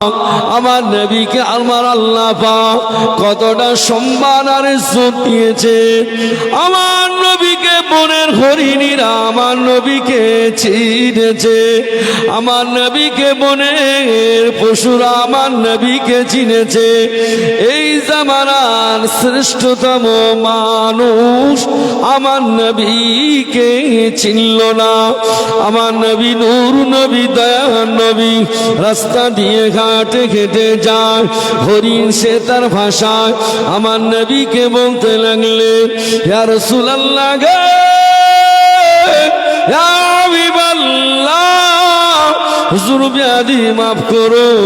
আমার নবীকে আমার আল্লাহ পাক কতটা সম্মান আর ইজ্জত দিয়েছে। আমার নবীকে বনের হরিণীরা আমার নবীকে চিনেছে, আমার নবীকে বনের পশুরা আমার নবীকে চিনেছে। এই জামানার শ্রেষ্ঠতম মানুষ আমার নবীকে চিনল না। আমার নবী নূর নবী দয়ার নবী রাস্তা দিয়ে ঘাটে ঘেটে যায়, হরিণ সে তার ভাষায় আমার নবীকে বলতে লাগলেন, ইয়া রাসূলুল্লাহ গে, ইয়া হাবিবাল্লাহ, হুজুর বেয়াদি মাফ করুন,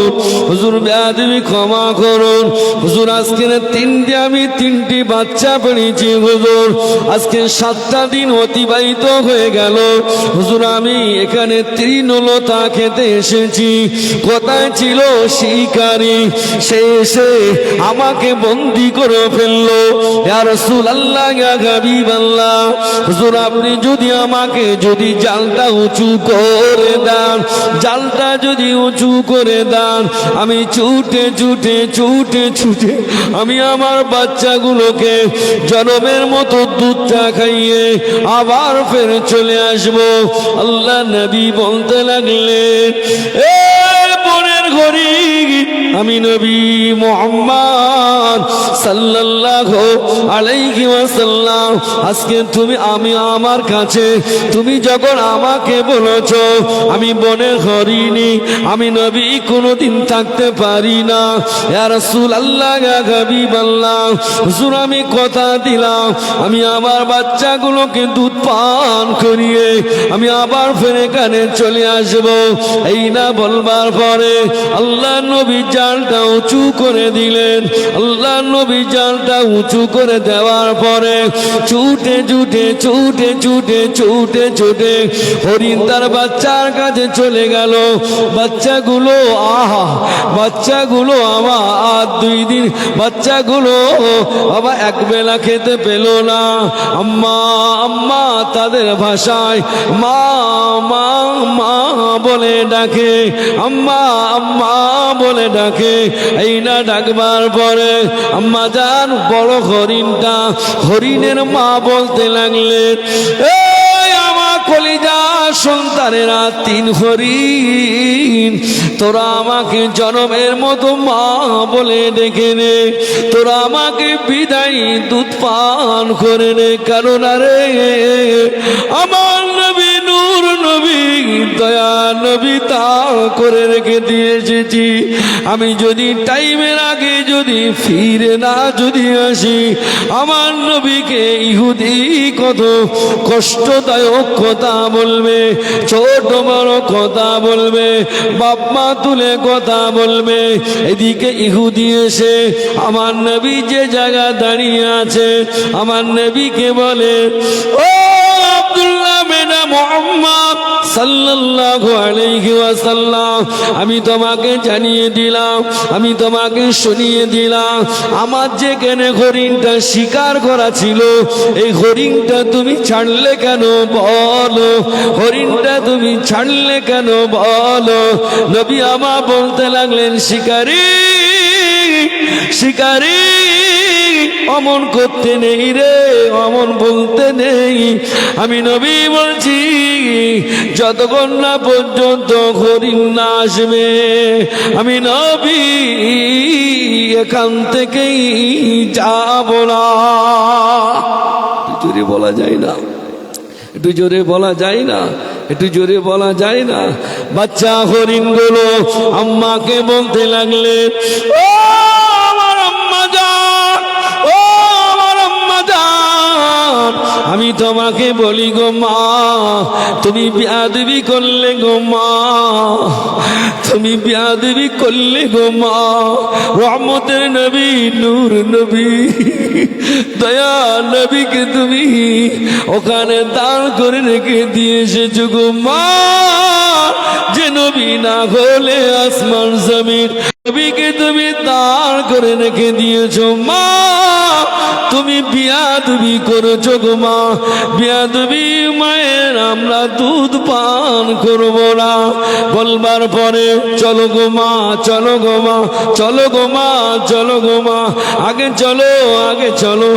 হুজুর বেয়াদি ক্ষমা করুন, হুজুর আজকে আমি তিনটি বাচ্চা পেয়েছি, হুজুর আজকে 7টা দিন অতিবাহিত হয়ে গেল, হুজুর আমি এখানে তৃণলতা খেতে এসেছি। কোথায় ছিল শিকারী, সে এসে আমাকে বন্দি করে ফেললো। ইয়া রাসূলুল্লাহ, ইয়া হাবিবাল্লাহ, হুজুর আপনি যদি আমাকে যদি জালটা উঁচু করে দেন, জালটা যদি উঁচু করে দেন, আমি ছুটে ছুটে ছুটে ছুটে আমি আমার বাচ্চাগুলোকে জনমের মতো দুধটা খাইয়ে আবার ফের চলে আসবো। আল্লাহ নবী বলতে লাগলেন, এ বনের ঘড়ি আমি নবী মুহাম্মদ সাল্লাল্লাহু আলাইহি ওয়াসাল্লাম, আজকে তুমি আমি আমার কাছে তুমি যখন আমাকে বলেছো আমি বনের হরিণী, আমি নবী কোনোদিন থাকতে পারি না। ইয়া রাসূলুল্লাহ, ইয়া হাবিবাল্লাহ, হুজুর আমি কথা দিলাম আমি আমার বাচ্চাগুলোকে দুধ পান করিয়ে আমি আবার ফের এখানে চলে আসবো। এই না বলবার পরে আল্লাহ নবী জালটা উঁচু করে দিলেন। আল্লাহ নবী জালটা উঁচু করে দেওয়ার পরে ছুটে ছুটে ছুটে ছুটে ছুটে ছুটে হরিণ তার বাচ্চার কাছে চলে গেল। বাচ্চাগুলো বাচ্চাগুলো আমার 2 দিন বাচ্চাগুলো আবার একবেলা খেতে পেল না। আম্মা আম্মা তাদের ভাষায় মা মা মা বলে ডাকে, আম্মা আম্মা বলে ডাকে। এই না ডাকবার পরে আম্মা জান বড় হরিণটা হরিণের মা বলতে লাগলেন, এই আমার কলিজা সন্তানেরা 3 হরিণ, তোরা আমাকে জনমের মতো মা বলে ডেকে নে, তোরা আমাকে বিদায় দুধ পান করে নে, কারণ আরে আমার নবী নূর নবী দয়া নবী তা করে রেখে দিয়ে এসেছি। আমি যদি টাইমের আগে যদি ফিরে না যদি আসি, আমার নবীকে ইহুদি কত কষ্টদায়ক কথা বলবে, ছোট বড় কথা বলবে, বাপ মা তুলে কথা বলবে। এদিকে ইহুদি এসে আমার নবী যে জায়গা দাঁড়িয়ে আছে আমার নবীকে বলে, ও আব্দুল্লাহ বিন মুহাম্মদ সাল্লাল্লাহু আলাইহি ওয়াসাল্লাম, আমি তোমাকে জানিয়ে দিলাম, আমি তোমাকে শুনিয়ে দিলাম, আমার যেখানে হরিণটা শিকার করা ছিল এই হরিণটা তুমি ছাড়লে কেন বলো, হরিণটা তুমি ছাড়লে কেন বলো। নবী আমার বলতে লাগলেন, শিকারী শিকারী অমন করতে নেই রে, অমন বলতে নেই। আমি নবী বলছি যতক্ষণ না পর্যন্ত হরিণ না আসবে আমি নবী এখান থেকেই যাব না। জোরে বলা যায় না, একটু জোরে বলা যায় না, একটু জোরে বলা যায় না। বাচ্চা হরিণগুলো আম্মাকে বলতে লাগলে, ও আমার আম্মা জান, ও আমার আম্মা জান, আমি তোমাকে বলি গো মা, তুমি বেয়াদবি করলে গো মা, তুমি বেয়াদবি করলে গো মা। রহমতের নবী নূর নবী দয়া নবীকে তুমি ওখানে দাঁড় করে রেখে দিয়ে এসেছো গো মা, যে নবী না হলে আসমান জমিন, নবীকে তুমি দাঁড় করে রেখে দিয়েছো মা, তুমি বিয়াদবি করেছো গো মা, বিয়াদবি মায়ের আমরা দুধ পান করবো না। বলবার পরে চলো গো মা, চলো গো মা, চলো গো মা, চলো গো মা, আগে চলো, আগে চলো।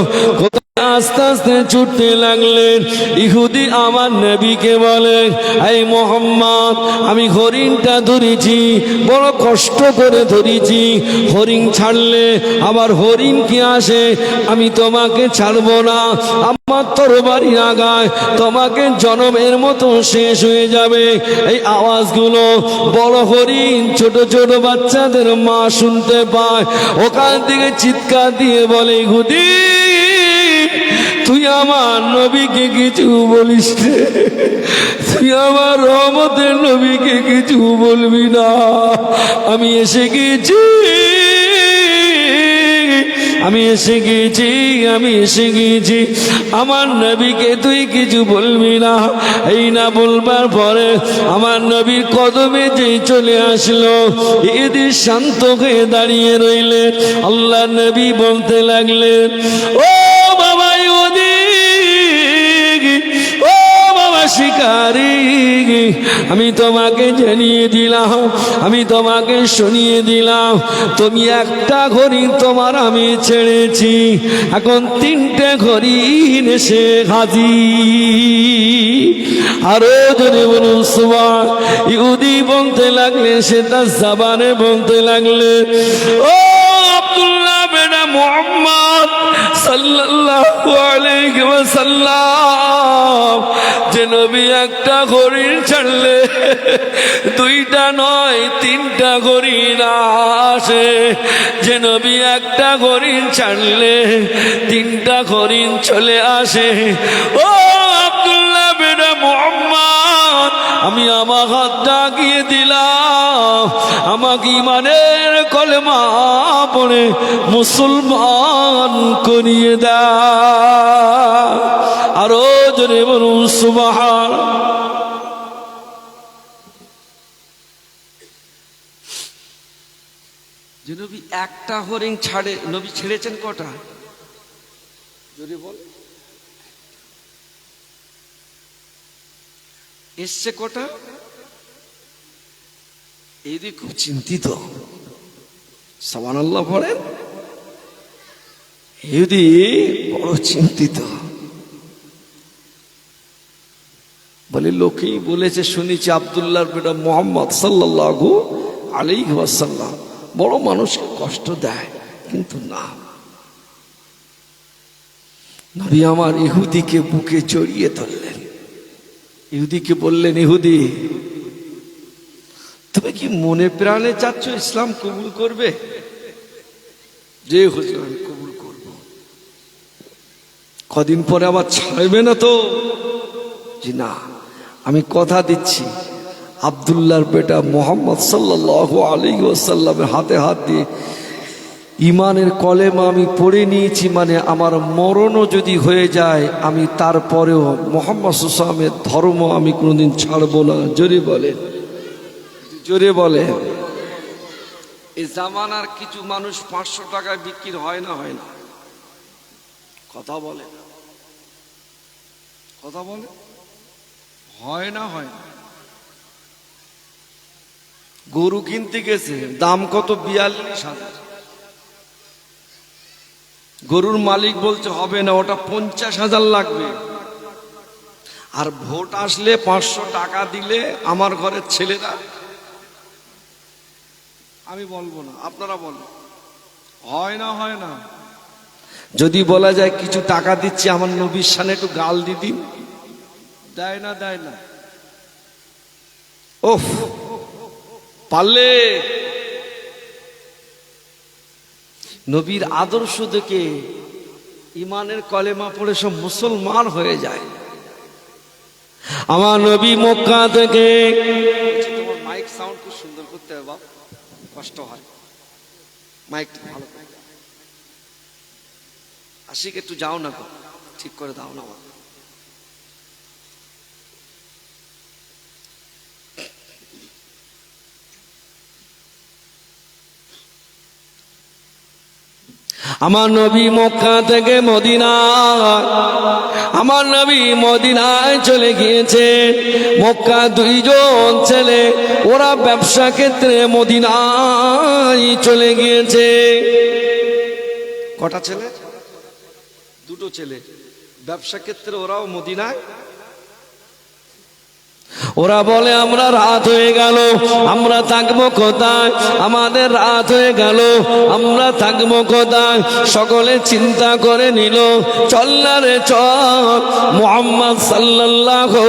আস্তে আস্তে ছুটতে লাগলেন। ইহুদি আমার নবীকে বলে, এই মোহাম্মদ, আমি হরিণটা ধরেছি, বড় কষ্ট করে ধরেছি, হরিণ ছাড়লে আবার হরিণ কি আসে, আমি তোমাকে ছাড়বো না। আমার তরবারি আগায় তোমাকে জনমের মতো শেষ হয়ে যাবে। এই আওয়াজগুলো বড় হরিণ ছোট ছোট বাচ্চাদের মা শুনতে পায়। ওখান থেকে চিৎকার দিয়ে বলে, ইহুদি তুই আমার নবীকে কিছু বলিস রে, তুই আমার রহমতের নবীকে কিছু বলবি না। আমি এসে গেছি, আমি এসে গেছি, আমি এসে গেছি, আমার নবীকে তুই কিছু বলবি না। এই না বলবার পরে আমার নবীর কদমে যে চলে আসলো, এদের শান্ত হয়ে দাঁড়িয়ে রইলেন। আল্লাহ নবী বলতে লাগলেন, ও বাবা ইহুদি, ও বাবা শিকারী, আমি তোমাকে জানিয়ে দিলাম, আমি তোমাকে শুনিয়ে দিলাম, তুমি একটা হরিণ তোমার আমি ছেড়েছি, এখন 3টে হরিণ এসে হাজির। আরো জনে বলুন সুবহান। ইহুদি বলতে লাগলে, সে তার জবানে বলতে লাগলে, ও আব্দুল্লাহ বেটা মুহাম্মদ সাল্লাল্লাহু আলাইহি ওয়াসাল্লাম, যে নবী একটা হরিণ ছাড়লে 2টা নয় 3টা হরিণ আসে, যে নবী একটা হরিণ ছাড়লে 3টা হরিণ চলে আসে। ও আব্দুল্লাহ বেটা মুহাম্মদ, আমি আমার হাত ডাকিয়ে দিলাম, আমাকে ইমানের কলেমা পড়ে মুসলমান করিয়ে দাও। আরো জোরে বলুন সুবহান। যে নবী একটা হরিণ ছাড়ে, নবী ছেড়েছেন কটা? জোরে বল। এসছে কটা? এই দিকে খুব চিন্তিত। সুবহানাল্লাহ পড়েন। ইহুদি বড় চিন্তিত, বলে লোকেই বলেছে শুনেছি আব্দুল্লাহর বেটা মুহাম্মদ সাল্লাল্লাহু আলাইহি ওয়াসাল্লাম বড় মানুষকে কষ্ট দেয়, কিন্তু না। নবী আমার ইহুদিকে বুকে জড়িয়ে ধরলেন, ইহুদিকে বললেন, ইহুদি তুমি কি মনে প্রাণে চাচ্ছ ইসলাম কবুল করবে? যে হুজুর আমি কবুল করব। কদিন পরে আবার ছাড়বে না তো? জি না, আমি কথা দিচ্ছি আব্দুল্লাহর বেটা মুহাম্মদ সাল্লাল্লাহু আলাইহি ওয়াসাল্লামের হাতে হাত দিয়ে ইমানের কলেমা আমি পড়ে নিয়েছি, মানে আমার মরণও যদি হয়ে যায় আমি তারপরেও মুহাম্মদ সাল্লাল্লাহু আলাইহি ওয়াসাল্লামের ধর্ম আমি কোনোদিন ছাড়বো না। জোরে বলে, জোরে বলে। এই জামানার কিছু মানুষ 500 টাকায় বিক্রি হয় না, হয় না? কথা বলে, কথা বলে, হয় না, হয় না? গরু কিনতে গেছে, দাম কত? 42,000। গরুর মালিক বলছে হবে না, ওটা 50,000 লাগবে। আর ভোট আসলে 500 টাকা দিলে আমার ঘরের ছেলেরা, আমি বলবো না, আপনারা বলেন, হয় না, হয় না? যদি বলা যায় কিছু টাকা দিচ্ছি আমার নবীর সামনে একটু গাল দিদিন, দেয় না, দেয় না। ওফ, পারলে নবীর আদর্শ দেখে ইমানের কলেমা পড়ে সব মুসলমান হয়ে যায়। আমার নবী মক্কা থেকে, তোমার মাইক সাউন্ড খুব সুন্দর করতে হবে বাপ, কষ্ট হয়, মাইকটা ভালো করে আশিক একটু যাও না, ঠিক করে দাও না। আমার নবী মক্কা থেকে মদিনায়, আমার নবী মদিনায় চলে গিয়েছে। মক্কা দুইজন ছেলে, ওরা ব্যবসা ক্ষেত্রে মদিনায় চলে গিয়েছে। কটা ছেলে? দুটো ছেলে। ব্যবসা ক্ষেত্রে ওরাও মদিনায়। ওরা বলে আমরা রাত হয়ে গেল, আমরা থাকবো কোথায়? আমাদের রাত হয়ে গেল, আমরা থাকবো কোথায়? সকলে চিন্তা করে নিল, চল না রে চল, মুহাম্মদ সাল্লাল্লাহু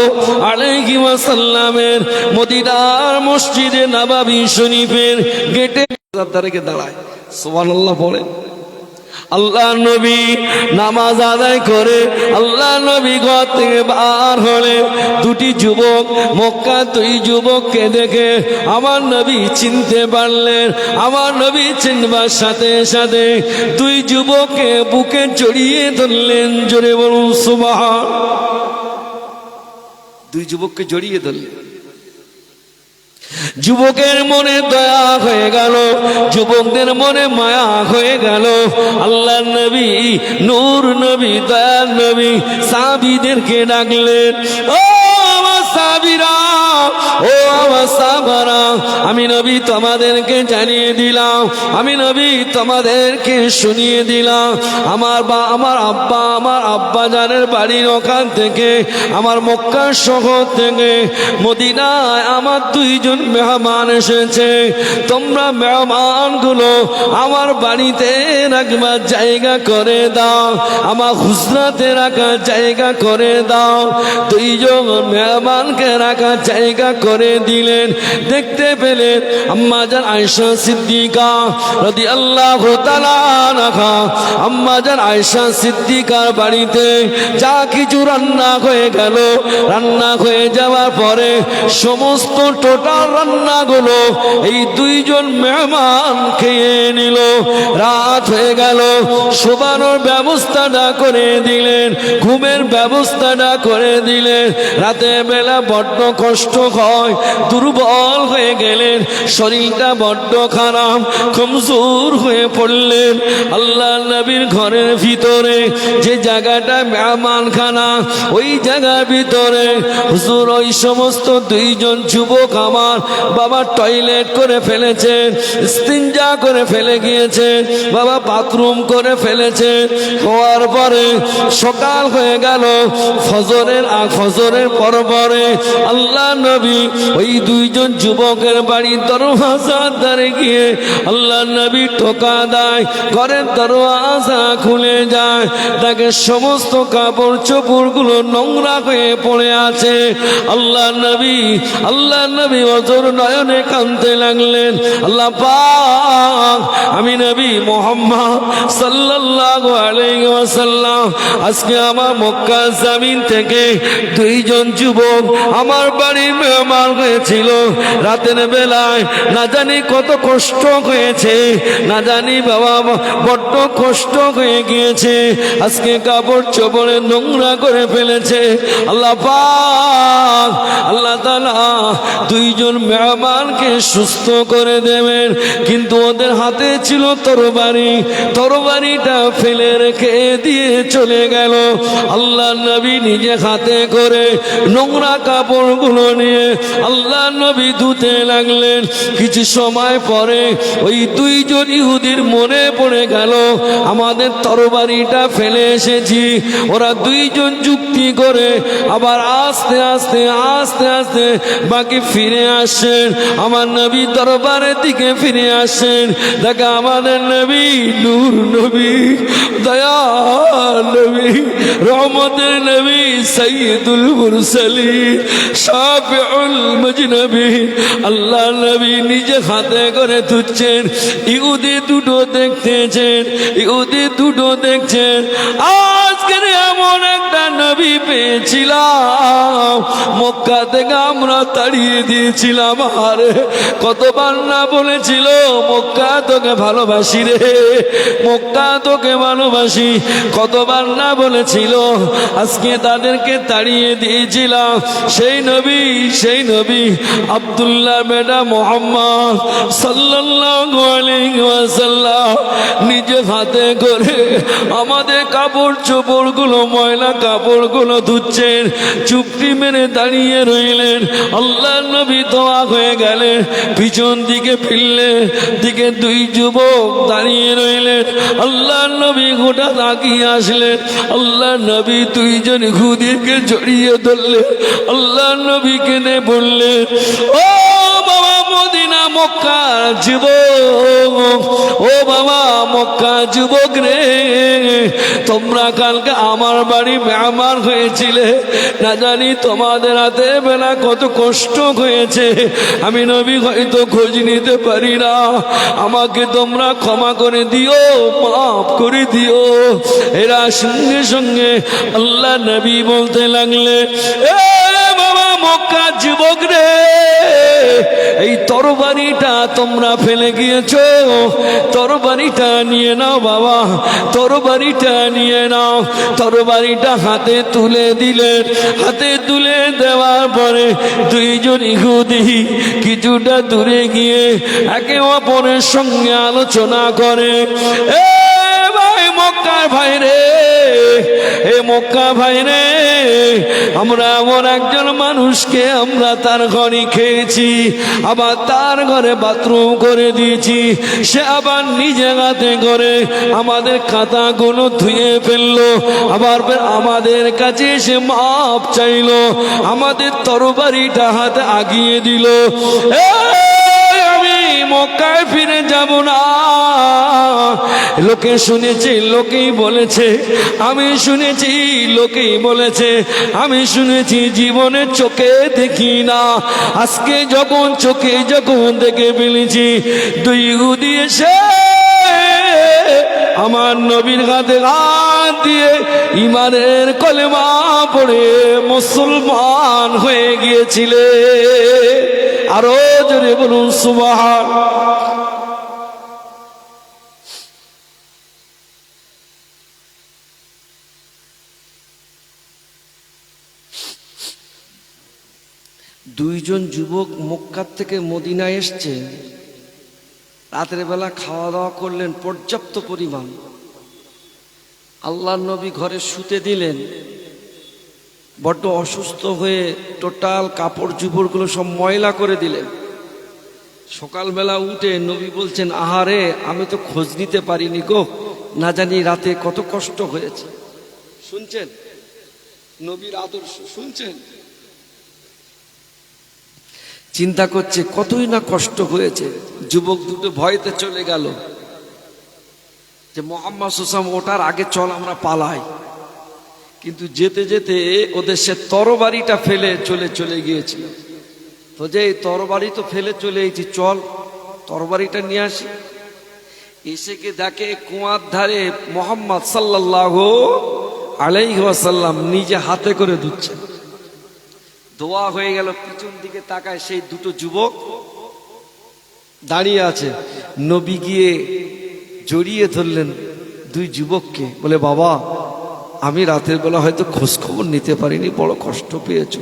আলাইহি ওয়াসাল্লামের মদিনার মসজিদে নববী শরীফের গেটে তারিখে দাঁড়ায়। সুবহানাল্লাহ বলেন। আল্লাহ নবী নামাজ আদায় করে আল্লাহ নবী ঘর থেকে বার হলে দুটি যুবক, মক্কা দুই যুবককে দেখে আমার নবী চিনতে পারলেন। আমার নবী চিনবার সাথে সাথে দুই যুবককে বুকে জড়িয়ে ধরলেন। জোরে বলুন সুবহান। দুই যুবককে জড়িয়ে ধরলেন। যুবকের মনে দয়া হয়ে গেল, যুবকদের মনে মায়া হয়ে গেল। আল্লাহর নবী, নূর নবী, দয়ার নবী সাহাবীদেরকে ডাকলেন, ও আমার সাহাবীরা, ও আমার সাহাবারা, আমি নবী তোমাদেরকে জানিয়ে দিলাম, আমি নবী তোমাদেরকে শুনিয়ে দিলাম, আমার আব্বা জানের বাড়ির ওখান থেকে, আমার মক্কা শহর থেকে মদিনায় আমার দুইজন মেহমান এসেছে। তোমরা মেহমান গুলো আমার বাড়িতে রাখবার জায়গা করে দাও, আমার হুজরাতে রাখার জায়গা করে দাও। দুইজন মেহমানকে রাখার জায়গা করে দিলেন। দেখতে পেলেন আম্মাজান আয়েশা সিদ্দিকা রাদিয়াল্লাহু তাআলা আনহা, আম্মাজান আয়েশা সিদ্দিকার বাড়িতে যা কিছু রান্না হয়ে গেল, রান্না হয়ে যাওয়ার পরে সমস্ত টোটাল রান্নাগুলো এই দুইজন মেহমান খেয়ে নিল। রাত হয়ে গেল, শোবানোর ব্যবস্থাটা করে দিলেন, ঘুমের ব্যবস্থাটা করে দিলেন। রাতে বেলা বড্ড কষ্ট হয়, দুর্বল হয়ে গেলেন, শরীরটা বড্ড খারাপ, কমজোর হয়ে পড়লেন। আল্লাহ নবীর ঘরের ভিতরে যে জায়গাটা মেহমানখানা, ওই জায়গার ভিতরে হুজুর ওই সমস্ত দুইজন যুবক আমার বাবা টয়লেট করে ফেলেছেন, ইস্তিনজা করে ফেলে গিয়েছেন, বাবা বাথরুম করে ফেলেছেন। হওয়ার পরে সকাল হয়ে গেল, ফজরের পরে আল্লাহ নবী ওই দুইজন যুবকের বাড়ির দরওয়াজার ধারে গিয়ে আল্লাহ নবী টোকা দেয়, ঘরের দরওয়াজা খুলে যায়, তাকে সমস্ত কাপড় চোপড় গুলো নোংরা হয়ে পড়ে আছে। আল্লাহ নবী অজর নয়নে কাঁদতে লাগলেন, আল্লাহ পাক, আমি নবী মুহাম্মদ সাল্লাল্লাহু আলাইহি ওয়াসাল্লাম, আজকে আমার মক্কা জমিন থেকে দুইজন যুবক আমার বাড়ির মেহমান হয়েছিল। রাতের বেলায় না জানি কত কষ্ট হয়েছে, না জানি বাবা বড্ড কষ্ট হয়ে গিয়েছে, আজকে কাপড় চোপড়ে নোংরা করে ফেলেছে। আল্লাহ পাক, আল্লাহ তাআলা দুইজন মেহমানকে সুস্থ করে দেবেন, কিন্তু ওদের হাতে ছিল তরবারি, তরবারিটা ফেলে রেখে দিয়ে চলে গেল। আল্লাহ নবী নিজে হাতে করে নোংরা কাপড়গুলো নিয়ে আল্লাহ নবী ধুতে লাগলেন। কিছু সময় পরে ওই দুইজন ইহুদির মনে পড়ে গেল, আমাদের তরবারিটা ফেলে এসেছি। ওরা দুইজন যুক্তি করে আবার আস্তে আস্তে বাকি ফিরে আসেন, আমার নবী দরবারের দিকে ফিরে আসেন। দেখে আমাদের নবী, নূর নবী, দয়া নবী, রহমতের নবী, সাইয়্যিদুল মুরসালিন, শাফিউল মুজনবিন, আল্লাহ নবী নিজে হাতে করে ধুচ্ছেন। ইহুদি দুটো দেখতেছেন, ইহুদি দুটো দেখছেন, আজকের এমন একটা নবী নবী পেয়েছিলাম, মক্কা থেকে আমরা তাড়িয়ে দিয়েছিলাম। আরে কতবার না বলেছিল মক্কা তোকে ভালোবাসি রে, মক্কা তোকে ভালোবাসি, কতবার না বলেছিল। আজকে তাদেরকে তাড়িয়ে দিয়েছিলাম। সেই নবী আব্দুল্লাহ বেটা মুহাম্মদ সাল্লাল্লাহু আলাইহি ওয়াসাল্লাম নিজে হাতে করে আমাদের কাপড় চোপড়গুলো, ময়লা কাপড়গুলো ধুচ্ছেন, চুপটি মেরে দাঁড়িয়ে রইলেন। আল্লাহর নবী দোয়া হয়ে গেলেন, পিছন দিকে ফিরলে দিকে দুই যুবক দাঁড়িয়ে রইলেন। আল্লাহর নবী গোটা তাকিয়ে আসলেন। আল্লাহর নবী দুইজন ইহুদিকে জড়িয়ে ধরলেন। আল্লাহর নবী কেঁদে বললেন, ও বাবা মদিনা মক্কার যুবক, ও বাবা মক্কা যুবক রে, তোমরা কালকে আমার বাড়ি মেহমান হয়েছিলে, না জানি তোমাদের হাতে বেলা কত কষ্ট হয়েছে। আমি নবী হয়তো খোঁজ নিতে পারি না, আমাকে তোমরা ক্ষমা করে দিও, মাফ করে দিও। এরা সঙ্গে সঙ্গে আল্লাহ নবী বলতে লাগলে, এ বাবা মক্কা যুবক রে, এই তরবারিটা তোমরা ফেলে গিয়েছো, তরবারিটা নিয়ে নাও বাবা, তরবারিটা নিয়ে নাও। তরবারিটা হাতে তুলে দিলেন। হাতে তুলে দেওয়ার পরে দুইজন ইহুদি কিছুটা দূরে গিয়ে একে অপরের সঙ্গে আলোচনা করে, এ ভাই মক্কার ভাই রে, এ মক্কা ভাই রে, আমরা এমন একজন মানুষকে আমরা তার ঘরে খেয়েছি, আবার তার ঘরে বাথরুম করে দিয়েছি, সে আবার নিজে হাতে করে আমাদের খাতাগুলো ধুয়ে ফেললো, আবার আমাদের কাছে এসে মাপ চাইলো, আমাদের তরবারিটা হাতে আগিয়ে দিল। আমি মক্কায় ফিরে যাব না। লোকে শুনেছি, লোকেই বলেছে, আমি শুনেছি, লোকেই বলেছে, আমি শুনেছি, জীবনে চোখে দেখি না। আজকে যখন চোখে যখন দেখে ফেলেছি, দুই ইহুদি এসে আমার নবীর হাতে হাত দিয়ে ইমানের কলেমা পড়ে মুসলমান হয়ে গিয়েছিলে। আরো জোরে বলুন সুবহান। দুইজন যুবক মক্কার থেকে মদিনায় এসছে, রাতের বেলা খাওয়া দাওয়া করলেন পর্যাপ্ত পরিমাণ। আল্লাহর নবী ঘরে শুতে দিলেন। বড্ড অসুস্থ হয়ে টোটাল কাপড় চোপড়গুলো সব ময়লা করে দিলেন। সকালবেলা উঠে নবী বলছেন, আহারে আমি তো খোঁজ নিতে পারিনি গো, না জানি রাতে কত কষ্ট হয়েছে। শুনছেন নবীর আদর্শ, শুনছেন? চিন্তা করছে কতই না কষ্ট হয়েছে। যুবক দুটো ভয়তে চলে গেল যে মুহাম্মদ সাল্লাল্লাহু আলাইহি ওয়াসাল্লাম ওঠার আগে চল আমরা পালাই। কিন্তু যেতে যেতে ওদের সে তরবারিটা ফেলে চলে গিয়েছিল। তো যে তরবারি তো ফেলে চলে এসেছি, চল তরবারিটা নিয়ে আসি। এসে কে দেখে কুয়ার ধারে মুহাম্মদ সাল্লাল্লাহু আলাইহি ওয়াসাল্লাম নিজে হাতে করে ধুচ্ছে। দোয়া হয়ে গেল, পিছন দিকে তাকায় সেই দুটো যুবক দাঁড়িয়ে আছে। নবী গিয়ে জড়িয়ে ধরলেন দুই যুবককে, বলে বাবা আমি রাতের বেলা হয়তো খোঁজ খবর নিতে পারিনি, বড় কষ্ট পেয়েছো,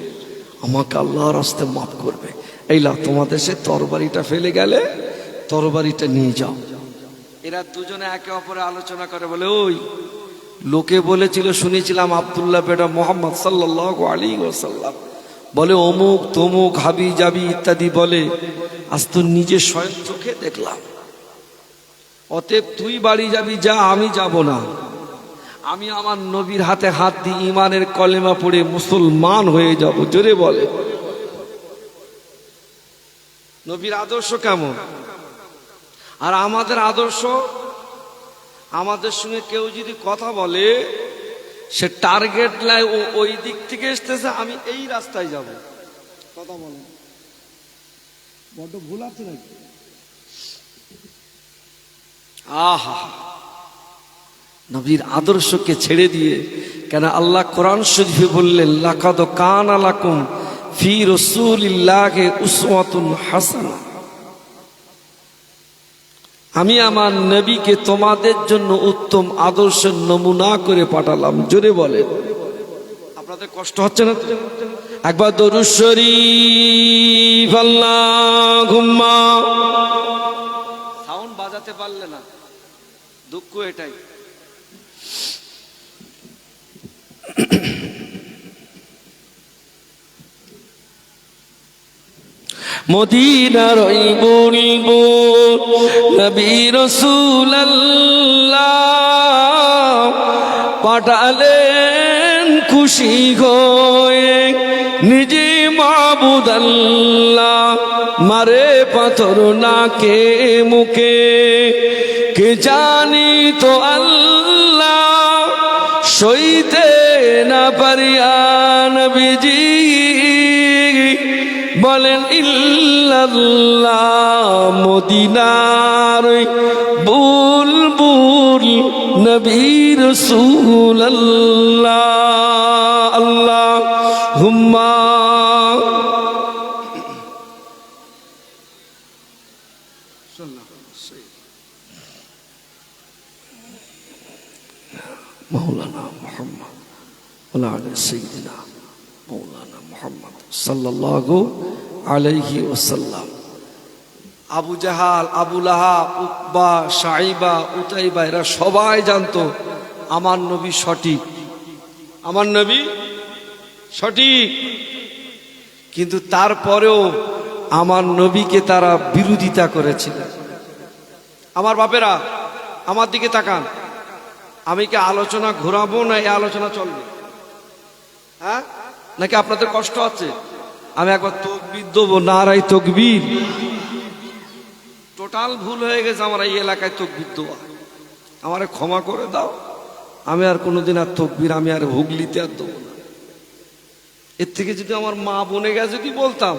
আমাকে আল্লাহর রাস্তে মাফ করবে। এইলা তোমাদের সে তরবারিটা ফেলে গেলে তরবারিটা নিয়ে যাও। এরা দুজনে একে অপরে আলোচনা করে, বলে ওই লোকে বলেছিল, শুনেছিলাম আব্দুল্লাহ বেটা মুহাম্মদ সাল্লাল্লাহু আলাইহি ওয়াসাল্লাম বলে অমুক তমুক হাবি যাবি ইত্যাদি বলে, আজ তো নিজে স্বয়ং চোখে দেখলাম। অতএব তুই বাড়ি যাবি, যা, আমি যাব না। আমি আমার নবীর হাতে হাত দিয়ে ইমানের কলেমা পড়ে মুসলমান হয়ে যাব। জোরে বলে। নবীর আদর্শ কেমন? আর আমাদের আদর্শ, আমাদের সঙ্গে কেউ যদি কথা বলে, সে টার্গেট লাই ওই দিক থেকে এসতেছে, আমি এই রাস্তায় যাব। কথা বলে বড্ড ভুল আছে নাকি? আহা, নবীর আদর্শকে ছেড়ে দিয়ে। কেন আল্লাহ কোরআন শরীফে বললেন, লাকাদ কানা লাকুম ফি রাসূলিল্লাহি উসওয়াতুন হাসানাহ, আমি আমার নবীকে তোমাদের জন্য উত্তম আদর্শের নমুনা করে পাঠালাম। জোরে বলেন, আপনাদের কষ্ট হচ্ছে না? একবার দরুদ শরীফ, আল্লাহুম্মা। সাউন্ড বাজাতে পারলে না, দুঃখ এটাই। মদিনার ওই বলবো নবী রাসূলুল্লাহ পাঠালেন খুশি হয়ে নিজে মাবুদ আল্লাহ, মারে পাথর নাকে মুখে, কে জানি তো আল্লাহ সইতে না পারিয়া নবীজি বলেন ইল্লাল্লাহ। মদিনার বুলবুল নবী রাসূলুল্লাহ, আল্লাহুম্মা। মাওলানা মুহাম্মদ ওয়া আলা সাইয়্যিদিনা মাওলানা মুহাম্মদ সাল্লাল্লাহু আলাইহি ওয়াসাল্লাম। আবু জাহাল, আবু লাহাব, উকবা, শাইবা, উতাইবা এরা সবাই জানতো আমার নবী সঠিক, আমার নবী সঠিক। কিন্তু তারপরেও আমার নবীকে তারা বিরোধিতা করেছিল। আমার বাপেরা আমার দিকে তাকান, আমি কি আলোচনা ঘোরাবো না এই আলোচনা চলবে? হ্যাঁ, নাকি আপনাদের কষ্ট হচ্ছে? আমি একবার তাকবীর দেবো, নারায়ে তাকবীর। টোটাল ভুল হয়ে গেছে আমার এই এলাকায় তাকবীর দেওয়া, আমারে ক্ষমা করে দাও। আমি আর কোনোদিন আর তাকবীর আমি আর হুগলিতে আর দেবো না। এর থেকে যদি আমার মা বোনে গেছে যদি বলতাম,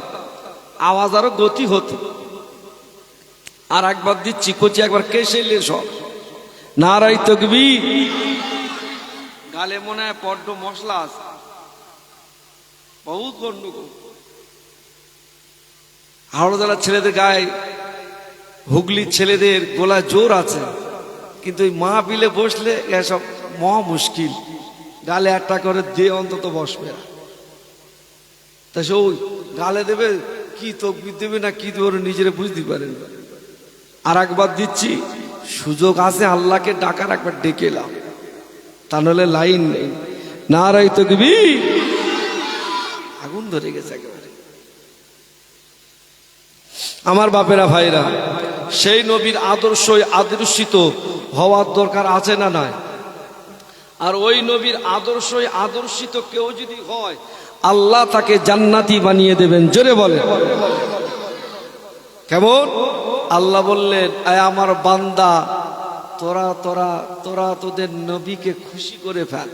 আওয়াজ আরো গতি হতো। আর একবার দিচ্ছি, কচি একবার কেসেলে সব নারায়ে তাকবীর। গালে মনে হয় বড্ড মশলা আছে, বহুত গন্ডগোল। হাওড়া জেলার ছেলেদের গায়ে, হুগলির ছেলেদের গোলা জোর আছে, কিন্তু ওই মাহফিলে বসলে এসব মহা মুশকিল। গালে একটা করে দিয়ে অন্তত বসবে। তা সে ওই গালে দেবে কি তাকবীর দেবে না কি দেবে নিজেরা বুঝতে পারেন। আর একবার দিচ্ছি, সুযোগ আছে আল্লাহকে ডাকার, একবার ডেকে এলাম, তা নাহলে লাইন নেই। নারায়ে তাকবীর। আগুন ধরে গেছে একেবারে। আমার বাপেরা ভাইরা, সেই নবীর আদর্শই আদর্শিত হওয়ার দরকার আছে না নাই? আর ওই নবীর আদর্শই আদর্শিত কেউ যদি হয়, আল্লাহ তাকে জান্নাতি বানিয়ে দেবেন। জোরে বলে কেমন? আল্লাহ বললেন, আয় আমার বান্দা, তোরা তোরা তোরা তোদের নবীকে খুশি করে ফেল।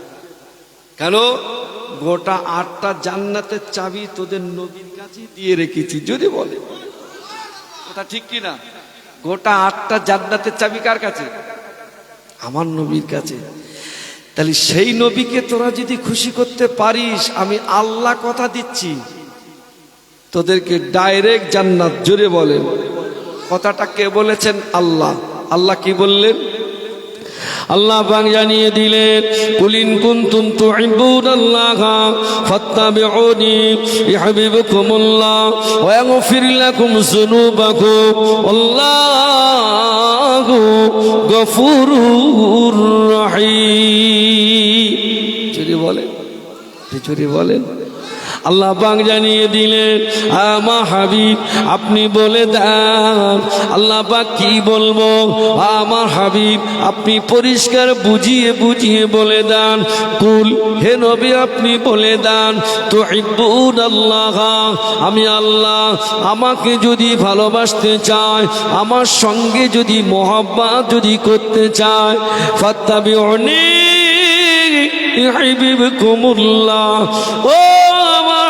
কেন? গোটা 8টা জান্নাতের চাবি তোদের নবীর কাছে দিয়ে রেখেছি। যদি বলে ওটা ঠিক কি না? গোটা 8টা জান্নাতের চাবি কার কাছে? আমার নবীর কাছে। তাহলে সেই নবীকে তোরা যদি খুশি করতে পারিস, আমি আল্লাহ কথা দিচ্ছি তোদেরকে ডাইরেক্ট জান্নাত। জোরে বলেন। কথাটা কে বলেছেন? আল্লাহ। আল্লাহ কি বললেন? আল্লাহ পাক জানিয়ে দিলেন, কুলিন কুনতুম তুহিব্বুনাল্লাহ ফাত্তাবিউনি ইউহিব্বুকুমুল্লাহ ওয়া ইয়াগফির লাকুম যুনুবাকুম আল্লাহু গফুরুর রহিম। চুরি বলেন, চুরি বলেন। আল্লাহ পাক জানিয়ে দিলেন, আমার হাবিব আপনি বলে দেন। আল্লাহ পাক কি বলবো? আমার হাবিব আপনি পরিষ্কার বুঝিয়ে বুঝিয়ে বলে দেন। কুল, হে নবী আপনি বলে দেন, তুহিব্বুনাল্লাহ, আমি আল্লাহ আমাকে যদি ভালোবাসতে চায়, আমার সঙ্গে যদি মহব্বত যদি করতে চায়, ফাত্তাবিউনি ইউহিব্বুকুমুল্লাহ। ও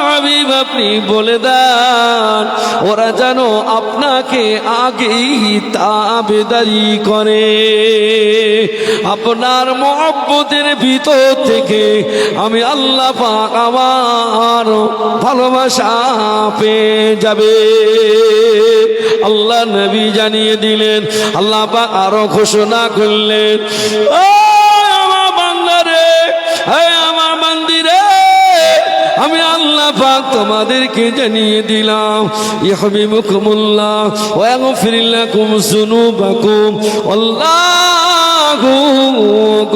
হাবিব হাবিব আপনি বলে দেন ওরা যেন আপনাকে আগেই তাবেদারি করে। আপনার মহব্বতের ভিতর থেকে আমি আল্লাহ পাক আমার ভালোবাসা পেয়ে যাবে। আল্লাহ নবী জানিয়ে দিলেন, আল্লাহ পাক আরো ঘোষণা করলেন, ও আমার বান্দারে, আমার বান্দিরে, আমি আল্লাহ পাক তোমাদেরকে জানিয়ে দিলাম ইহবিবুকুমুল্লাহ ওয়া ইয়াগফির লাকুম যুনুবাকুম আল্লাহু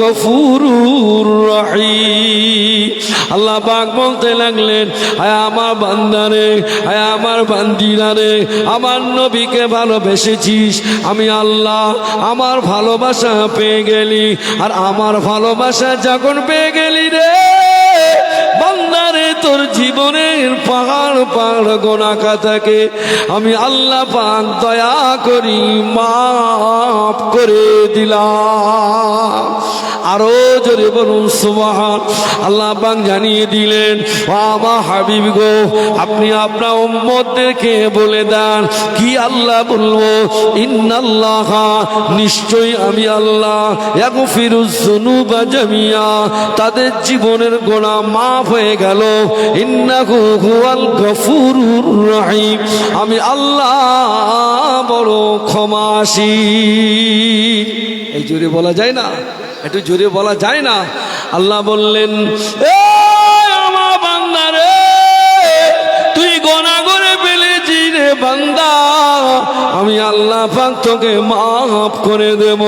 গফুরুর রহিম। আল্লাহ পাক বলতে লাগলেন, আয় আমার বান্দারে, আয় আমার বান্দিরারে, আমার নবীকে ভালোবেসেছিস, আমি আল্লাহ আমার ভালোবাসা পেয়ে গেলি। আর আমার ভালোবাসা যখন পেয়ে গেলি রে বান্দারে, তোর জীবনের পাহাড় পাহাড় গোনা খাতাকে আমি আল্লাহ পাক দয়া করি মাফ করে দিলাম। আরো জোরে বলুন সুবহান। আল্লাহ পাক জানিয়ে দিলেন, ও আমার হাবিব গো, আপনি আপনার উম্মতদেরকে বলে দেন, কি আল্লাহ বলবো, ইন্নাল্লাহ নিশ্চয়ই আমি আল্লাহ ইয়াগফিরুজ যুনুবা জামিয়া, তাদের জীবনের গোনা মাফ হয়ে গেল। ইন্নাহু হুয়াল গফুরুর রহিম, আমি আল্লাহ বড় ক্ষমাশীল। এই জোরে বলা যায় না? একটু জোরে বলা যায় না? আল্লাহ বললেন, এ আমার বান্দা রে, তুই গোনা করে ফেলেছিস রে বান্দা, আমি আল্লাহ পাক তোকে মাফ করে দেব,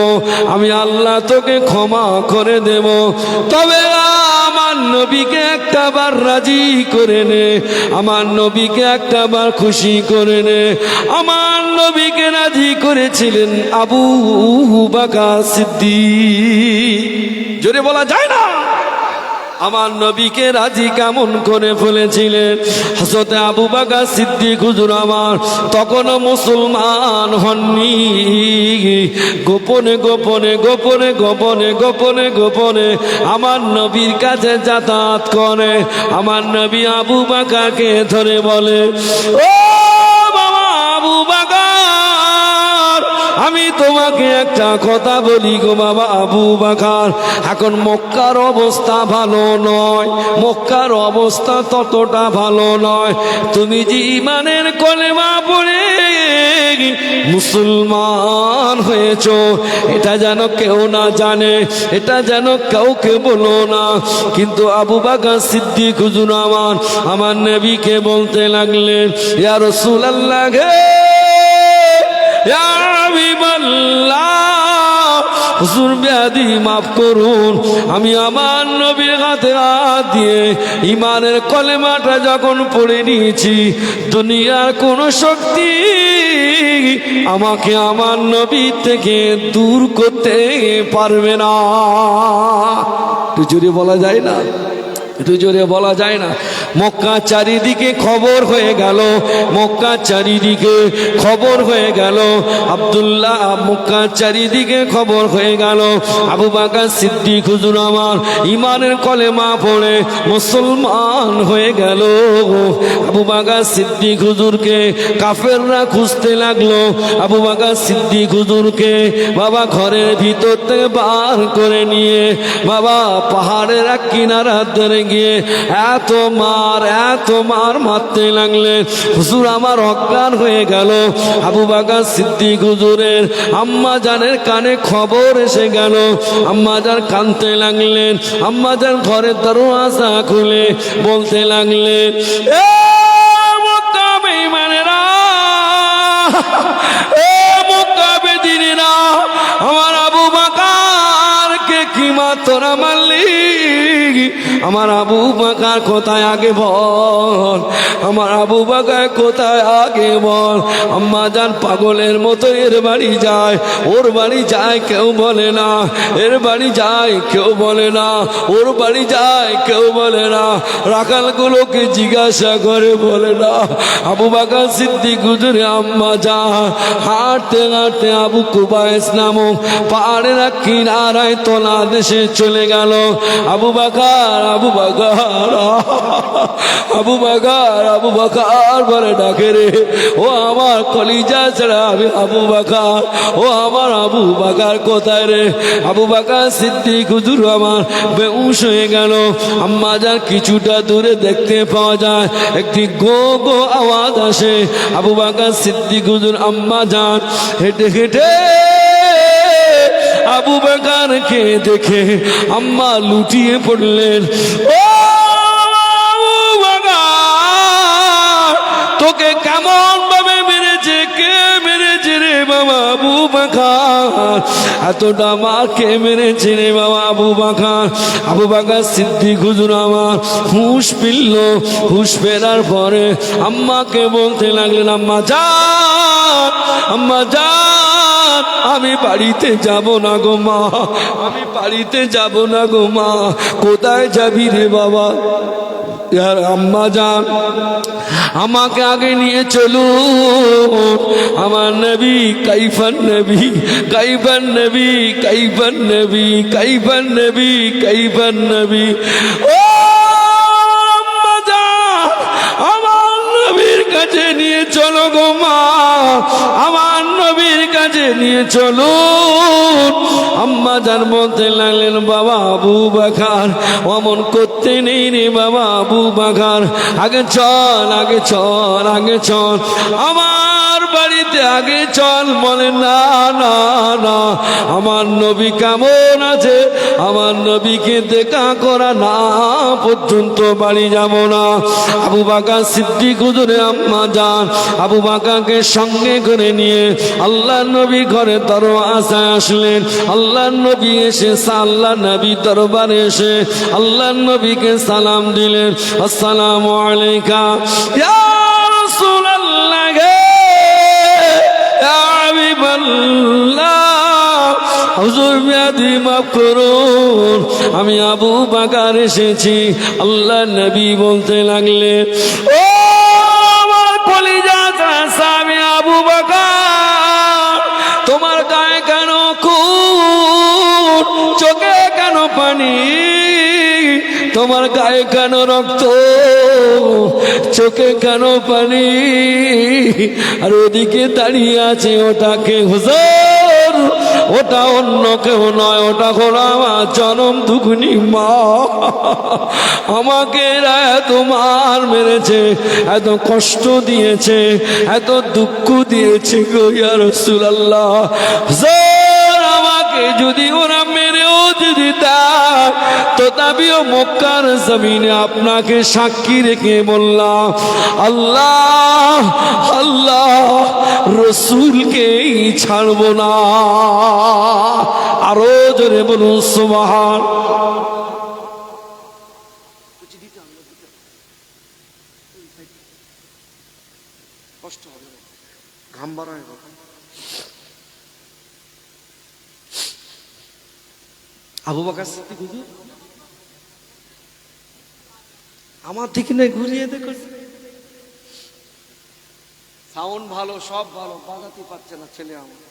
আমি আল্লাহ তোকে ক্ষমা করে দেব। তবে আমার নবীকে একটা বার রাজি করে নে, আমার নবীকে একটা বার খুশি করে নে। আমার নবীকে রাজি করেছিলেন আবু বকর সিদ্দিক। জোরে বলা যায় না? আমার নবীকে রাজি কেমন করে ফেলেছিলেন হযরত আবু বকর সিদ্দিক হুজুর আমার তখনও মুসলমান হননি। গোপনে গোপনে গোপনে গোপনে গোপনে গোপনে আমার নবীর কাছে যাতায়াত করে। আমার নবী আবু বকরকে ধরে বলে, ও বাবা আবু বকর, আমি তোমাকে একটা কথা বলি গো বাবা আবু বকর, এখন মক্কার অবস্থা ভালো নয়, মক্কার অবস্থা ততটা ভালো নয়। তুমি যে ইমানের কলেমা পড়ে মুসলমান হয়েছো, এটা যেন কেউ না জানে, এটা যেন কাউকে বলো না। কিন্তু আবু বকর সিদ্দিক হুজুর আমার নবীকে বলতে লাগলেন, ইয়া রাসূলুল্লাহ হে, ইয়া হাবিবাল্লাহ, হুজুর বেয়াদি মাফ করুন, আমি আমার নবীর হাতে হাত দিয়ে ইমানের কলেমাটা যখন পড়ে নিয়েছি, দুনিয়ার কোন শক্তি আমাকে আমার নবী থেকে দূর করতে পারবে না। একটু জোরে বলা যায় না? একটু জোরে বলা যায় না? মক্কা চারিদিকে খবর হয়ে গেল, মক্কা চারিদিকে খবর হয়ে গেল, আব্দুল্লাহ মক্কা চারিদিকে খবর হয়ে গেল আবু বকর সিদ্দিক হুজুর আমার ইমানের কলেমা পড়ে মুসলমান হয়ে গেল। আবু বকর সিদ্দিক হুজুরকে কাফেররা খুঁজতে লাগলো। আবু বকর সিদ্দিক হুজুরকে বাবা ঘরের ভিতর থেকে বার করে নিয়ে বাবা পাহাড়ের এক কিনারা ধরে গিয়ে এত মার মারতে লাগলেন, হুজুর আমার অজ্ঞান হয়ে গেল। আবু বকর সিদ্দিক হুজুরের আম্মা জানের কানে খবর এসে গেল, আম্মা জান কাঁদতে লাগলেন, আম্মা জান ঘরের দরওয়াজা খুলে বলতে লাগলেন, এ মক্কা বেঈমানেরা, এ মক্কা বেদিনেরা, আমার আবু বকরকে কি মা তোরা মারলি? আমার আবু বকর কোথায় আগে বল, আমার আবু বকর কোথায় আগে বল। আম্মা জান পাগলের মতো এর বাড়ি যায়, ওর বাড়ি যায়, কেউ বলে না, এর বাড়ি যায়, কেউ বলে না, ওর বাড়ি যায়, কেউ বলে না, রাখালগুলোকে জিজ্ঞাসা করে বলে না। আবু বকর সিদ্দিক হুজুরে আম্মা জান হাঁটতে হাঁটতে আবু কুবাইস নামক পাহাড়ের কিনারায় তোলা দেশে চলে গেল। আবু বকর বাকার, আবু বাকার, আবু বাকার, আবু বাকার বলে ডাকে রে। ও আমার কলিজা ছেড়ে আমি আবু বাকার, ও আমার আবু বাকার কোথায় রে? আবু বাকার সিদ্দিক হুজুর আমার বেহুশ হয়ে গেল। আম্মা যান কিছুটা দূরে দেখতে পাওয়া যায় একটি গো গো আওয়াজ আসে। আবু বাকার সিদ্দিক হুজুর আম্মা যান হেঁটে হেঁটে আবু বাকারকে দেখে আম্মা লুটিয়ে পড়লেন। ও আবু বাকার, তোকে কেমন ভাবে মেরেছে, কে মেরেছে রে বাবা আবু বাকার? এতটা মার কে মেরেছে রে বাবা আবু বাকার? আবু বাকার সিদ্দিক হুজুর আমার হুঁশ ফিরল। হুঁশ ফেরার পরে আম্মাকে বলতে লাগলেন, আম্মা যান, আম্মা যান, আমি বাড়িতে যাব না গো মা, আমি বাড়িতে যাব না গো মা। কোথায় যাবি রে বাবা? यार अम्मा जान আমাকে আগে নিয়ে চলুন। আমার নবী কাইফান নবী, কাইফান নবী, কাইফান নবী, কাইফান নবী, কাইফান নবী। ও আম্মা জান, আমার নবীর কাছে নিয়ে চলো গো মা, আমার নবীর কাছে নিয়ে চলুন। আম্মা জান বলতে লাগলেন, বাবা আবু বাকার অমন করতে নেই রে বাবা আবু বাকার, আগে চল, আগে চল, আগে চল, আমার বাড়িতে আগে চল। বলে না না না, আমার নবী কেমন আছে, আমার নবীকে দেখা করা না পর্যন্ত বাড়ি যাব না। আবু বাকার সিদ্দিক হুজুরে আম্মা যান আবু বাকারকে সঙ্গে করে নিয়ে আল্লাহর নবী ঘরে দরওয়াজায় আসলেন। আল্লাহর নবী এসে আল্লাহর নবী দরবারে এসে আল্লাহর নবীকে সালাম দিলেন, আসসালামু আলাইকা ইয়া রাসূলুল্লাহ, ইয়া হাবিবাল্লাহ, হুজুর বিয়াদি মাফ করুন, আমি আবু বাকার এসেছি। আল্লাহর নবী বলতে লাগলেন, ও আমার কলিজাটা স্বামী আবু বাকার, তোমার গায়ে কেন খুন, চোখে কেন পানি, তোমার গায়ে কেন রক্ত, চোখে কেন পানি? আর ওদিকে দাঁড়িয়ে আছে ওটাকে হুজুর, ওটা অন্য কেউ নয়, ওটা হলো আমার জনম দুগুনি মা। আমাকে এত মার মেরেছে, এত কষ্ট দিয়েছে, এত দুঃখ দিয়েছে গো ইয়া রাসূলুল্লাহ। হুজুর আমাকে যদি ওরা মেরেও যদি দেয়, তথাপিও মক্কার জমিনে আপনাকে সাক্ষী রেখে বললাম, আল্লাহ আল্লাহ রসুলকেই ছাড়বো না। আরো জোরে বলুন সুবহান। কষ্ট হবে, ঘাম বাড়ায়। আবু বাকার সিদ্দিক হুজুর আমার দিকে না ঘুরিয়ে দেখো, সাউন্ড ভালো, সব ভালো, বাজাতে পারছে না ছেলে আমার।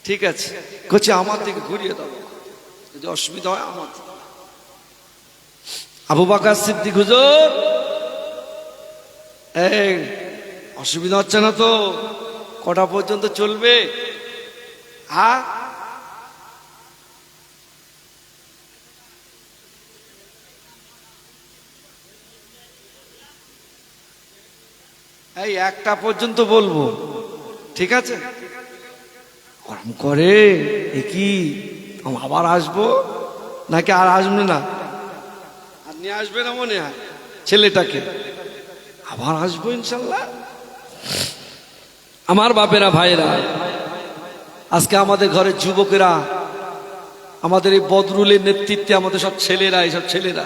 ঠিক আছে, কচ্ছে আমার দিকে ঘুরিয়ে দাও, যদি অসুবিধা হয় আমার। আবু বাকার সিদ্দিক হুজুর, এই অসুবিধা হচ্ছে না তো? কটা পর্যন্ত চলবে? হ্যাঁ, এই একটা পর্যন্ত বলবো, ঠিক আছে? গরম করে কি আবার আসবো নাকি আর আসবে না? আর নিয়ে আসবে না মনে হয় ছেলেটাকে, আবার আসবো ইনশাল্লাহ। আমার বাপেরা ভাইরা, আজকে আমাদের ঘরের যুবকেরা, আমাদের এই বদরুলের নেতৃত্বে আমাদের সব ছেলেরা, এইসব ছেলেরা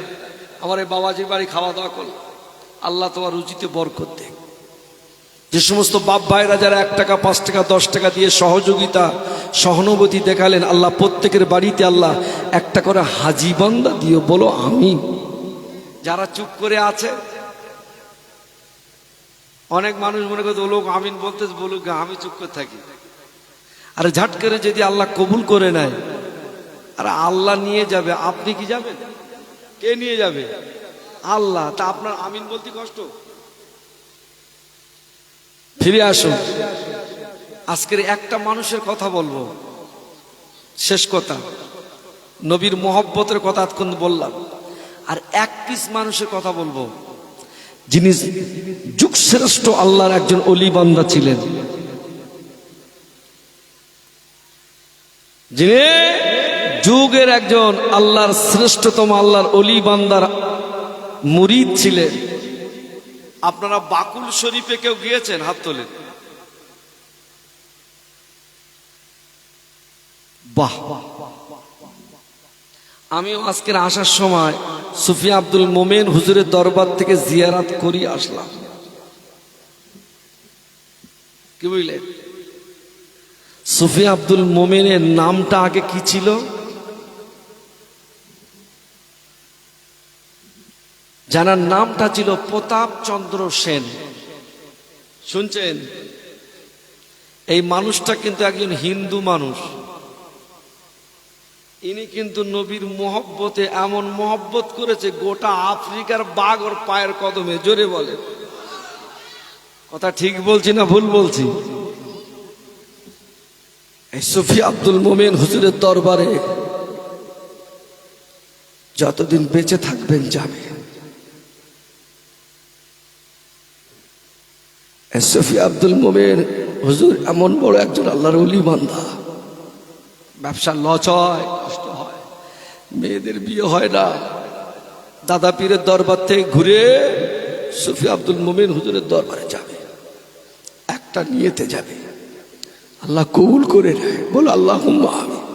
আমার এই বাবাজির বাড়ি খাওয়া দাওয়া করল। আল্লাহ তোমার রুজিতে বরকত দেয়। যে সমস্ত বাপ ভাইরা যারা 1 টাকা 5 টাকা 10 টাকা দিয়ে সহযোগিতা সহানুভূতি দেখালেন, আল্লাহ প্রত্যেকের বাড়িতে আল্লাহ একটা করে হাজি বান্দা দিও, বলো আমিন। যারা চুপ করে আছে, অনেক মানুষ মনে করতে লোক আমিন বলতে বলুক, আমি চুপ করে থাকি। আর ঝাট করে যদি আল্লাহ কবুল করে নেয়, আর আল্লাহ নিয়ে যাবে, আপনি কি যাবেন? কে নিয়ে যাবে? আল্লাহ। তা আপনার আমিন বলতে কষ্ট? ফিরে আসুন। আজকের একটা মানুষের কথা বলবো, শেষ কথা। নবীর মহব্বতের কথা এতক্ষণ বললাম, আর এক পিস মানুষের কথা বলবো যিনি যুগ শ্রেষ্ঠ আল্লাহর একজন অলি বান্দা ছিলেন, যিনি যুগের একজন আল্লাহর শ্রেষ্ঠতম আল্লাহর অলি বান্দার মুরিদ ছিলেন। আপনারা বাকুল শরীফে কেউ গিয়েছেন? হাত তোলেন। বাহ। আমিও আজকের আসার সময় সুফি আব্দুল মোমেন হুজুরের দরবার থেকে জিয়ারাত করি আসলাম। কি বুঝলেন? সুফি আব্দুল মোমেনের নামটা আগে কি ছিল? জানার নামটা ছিল প্রতাপ চন্দ্র সেন। শুনছেন? এই মানুষটা কিন্তু একজন হিন্দু মানুষ। ইনি কিন্তু নবীর মহব্বতে এমন মহব্বত করেছে, গোটা আফ্রিকার বাঘ ওর পায়ের কদমে। জোরে বলে, কথা ঠিক বলছি না ভুল বলছি? এই সুফি আব্দুল মোমেন হুজুরের দরবারে যতদিন বেঁচে থাকবেন যাবে। সুফি আব্দুল মোমেন হুজুর এমন বড় একজন আল্লাহর ওলি বান্দা। ব্যবসার লস হয়, কষ্ট হয়, মেয়েদের বিয়ে হয় না। দাদা পীরের দরবার থেকে ঘুরে সুফি আব্দুল মোমেন হুজুরের দরবারে যাবে, একটা নিয়েতে যাবে, আল্লাহ কবুল করে নেয়। বল আল্লাহুম্মা আমিন।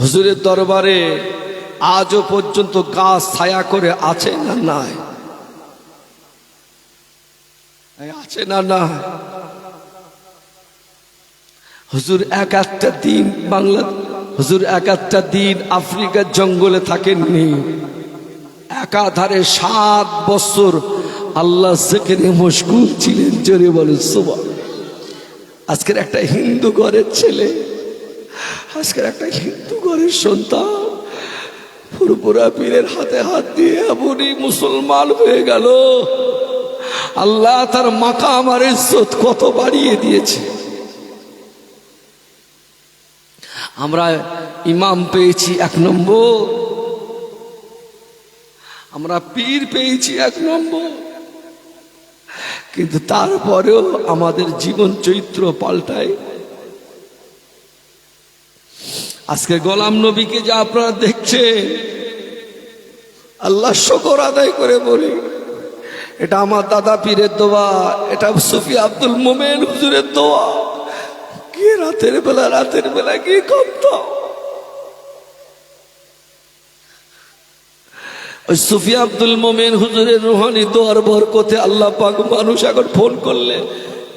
হুজুরের দরবারে আজও পর্যন্ত গাছ ছায়া করে আছে না নাই? আছে না না? হুজুর এক একটা দিন হুজুর এক একটা দিন আফ্রিকার জঙ্গলে থাকেননি। একাধারে 7 বছর আল্লাহ জিকিরে মশগুল ছিলেন। জোরে বলেন সুবহান। আজকের একটা হিন্দু ঘরের ছেলে, আজকের একটা হিন্দু ঘরের সন্তান ফুরফুরা পীরের হাতে হাত দিয়ে এমনই মুসলমান হয়ে গেল। আল্লাহ তার মাকাম আর ইজ্জত কত বাড়িয়ে দিয়েছে। আমরা ইমাম পেয়েছি 1 নম্বর, আমরা পীর পেয়েছি 1 নম্বর, কিন্তু তারপরেও আমাদের জীবন চরিত্র পাল্টায়। আজকে গোলাম নবীকে যা আপনারা দেখছেন, আল্লাহ শুকর আদায় করে বলি, এটা আমার দাদা পীরের দোয়া, এটা সুফি আব্দুল মোমেন হুজুরের দোয়া। কি রাতের বেলা কি করতাম? ওই সুফি আব্দুল মোমেন হুজুরের রুহানি দোয়ার বরকতে আল্লাহ পাক মানুষ এখন ফোন করলে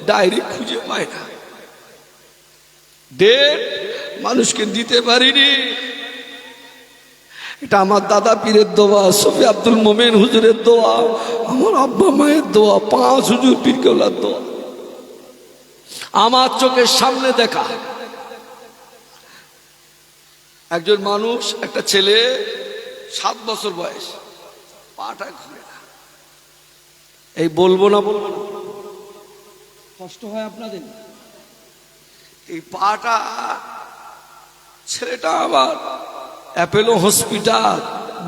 ডায়েরি খুঁজে পায় না, ডেট মানুষকে দিতে পারিনি। এটা আমার দাদা পীরের দোয়া, সুফি আব্দুল মোমেন হুজুরের দোয়া, আমার আব্বা মায়ের দোয়া, 5 হুজুর পীর কেবলার দোয়া। আমার চোখের সামনে দেখা একজন মানুষ, একটা ছেলে 7 বছর বয়স, পাটা ঘুরে না। এই বলবো না কষ্ট হয় আপনাদের? এই পাটা, ছেলেটা আবার অ্যাপেলো হসপিটাল,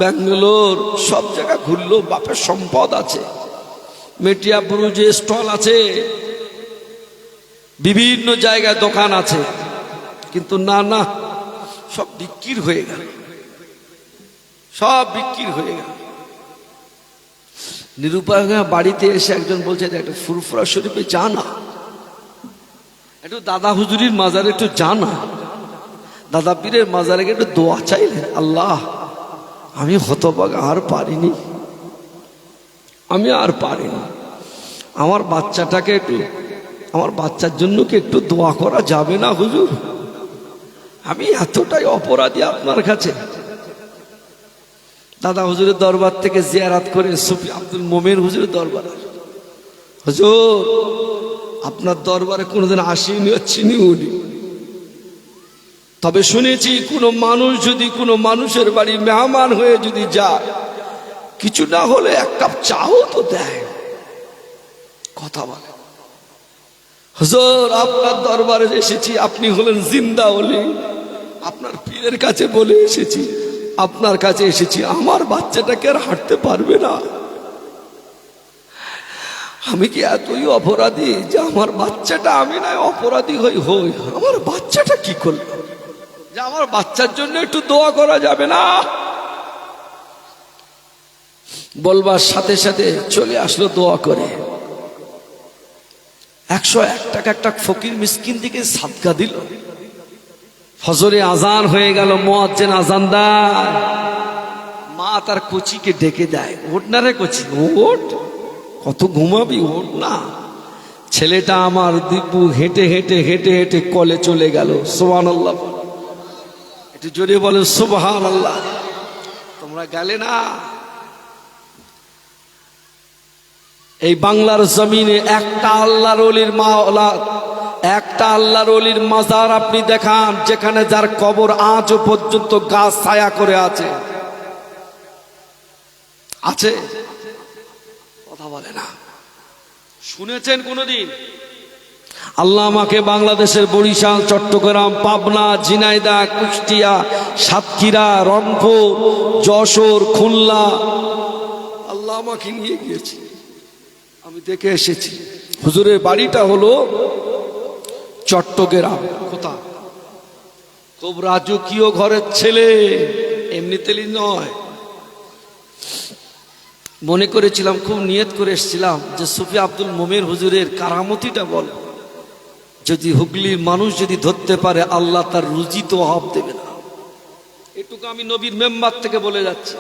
ব্যাঙ্গালোর সব জায়গা ঘুরলো, বাপের সম্পদ আছে, মেটিয়াপুরুজে স্টল আছে, বিভিন্ন জায়গায় দোকান আছে, কিন্তু না সব বিক্রি হয়ে গেল, সব বিক্রি হয়ে গেল। নিরুপায় বাড়িতে এসে একজন বলছে, একটা ফুরফুরা শরীফে যা না, একটু দাদা হুজুরির মাজারে একটু যা না, দাদা পীরের মাজারে একটু দোয়া চাইলেন। আল্লাহ, আমি হতভাগা, আর পারিনি, আমি আর পারিনি, আমার বাচ্চাটাকে একটু, আমার বাচ্চার জন্য কি একটু দোয়া করা যাবে না হুজুর? আমি এতটাই অপরাধী আপনার কাছে। দাদা হুজুরের দরবার থেকে জিয়ারাত করে সুফি আব্দুল মোমেন হুজুরের দরবার, হুজুর আপনার দরবারে কোনোদিন আসিনি, হচ্ছিনি উনি, তবে শুনেছি কোনো মানুষ যদি কোনো মানুষের বাড়ি মেহমান হয়ে যদি যায়, কিছু না হলে এক কাপ চাও তো দেয়। কথা বলে, হুজুর আপনার দরবারে এসেছি, আপনি হলেন জিন্দা ওলি, আপনার পীরের কাছে বলে এসেছি, আপনার কাছে এসেছি, আমার বাচ্চাটাকে আর হাঁটতে পারবে না। আমি কি এতই অপরাধী যে আমার বাচ্চাটা, আমি নয় অপরাধী হই, আমার বাচ্চাটা কি করলো, যে আমার বাচ্চার জন্য একটু দোয়া করা যাবে না? বলবার সাথে সাথে চলে আসলো দোয়া করে। 101 টাকা একটা ফকির মিসকিন দিকে সাদকা দিল। ফজরে আজান হয়ে গেল, মুয়াজ্জিন আজান দেয়, মা তার কচিকে ডেকে দেয়, ওঠ না রে কচি, ওঠ, কত ঘুমাবি, ওঠ না। ছেলেটা আমার দিব্যু হেঁটে হেঁটে হেঁটে হেঁটে কলে চলে গেল। সুবহানাল্লাহ, একটু জোরে বলে সুবহানাল্লাহ। তোমরা গেলে না? এই বাংলার জমিনে একটা আল্লাহর ওলির মাওলা, একটা আল্লাহর ওলির মাজার আপনি দেখান যেখানে যার কবর আজও পর্যন্ত গাছ ছায়া করে আছে? আছে? কথা বলে না। শুনেছেন কোনদিন? আল্লাহ আমাকে বাংলাদেশের বরিশাল, চট্টগ্রাম, পাবনা, ঝিনাইদহ, কুষ্টিয়া, সাতক্ষীরা, রংপুর, যশোর, খুলনা, আল্লাহ আমাকে নিয়ে গিয়েছে, আমি দেখে এসেছি। হুজুরের বাড়িটা হলো চট্টগ্রাম। কোথা? খুব রাজকীয় ঘরের ছেলে, এমনিতেই নয়। মনে করেছিলাম, খুব নিয়ত করে এসেছিলাম যে সুফি আব্দুল মোমেন হুজুরের কারামতিটা বল, যদি হুগলির মানুষ যদি ধরতে পারে আল্লাহ তার রুজি তো অভাব দেবে না। এটুকু আমি নবীর মেম্বার থেকে বলে যাচ্ছি।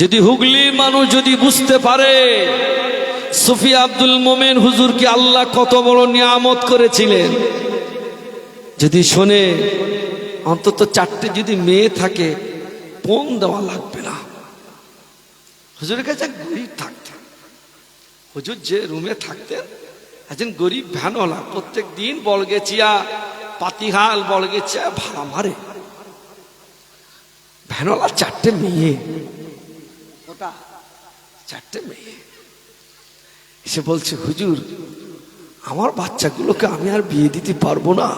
যদি হুগলির মানুষ যদি বুঝতে পারে সুফি আব্দুল মোমেন হুজুরকে আল্লাহ কত বড় নিয়ামত করেছিলেন, যদি শোনে, অন্তত 4টে যদি মেয়ে থাকে পণ দেওয়া লাগবে না। হুজুরের কাছে গরিব থাকতেন, হুজুর যে রুমে থাকতেন একজন গরিব ভ্যানওয়ালা, প্রত্যেক দিন বলগেছিয়া, পাতিহাল বলগেছিয়া ভাড়া মারে। ভ্যানওয়ালা 4টে মেয়ে, ওটা 4টে মেয়ে। এসে বলছে, হুজুর আমার বাচ্চাগুলোকে আমি আর বিয়ে দিতে পারবো না,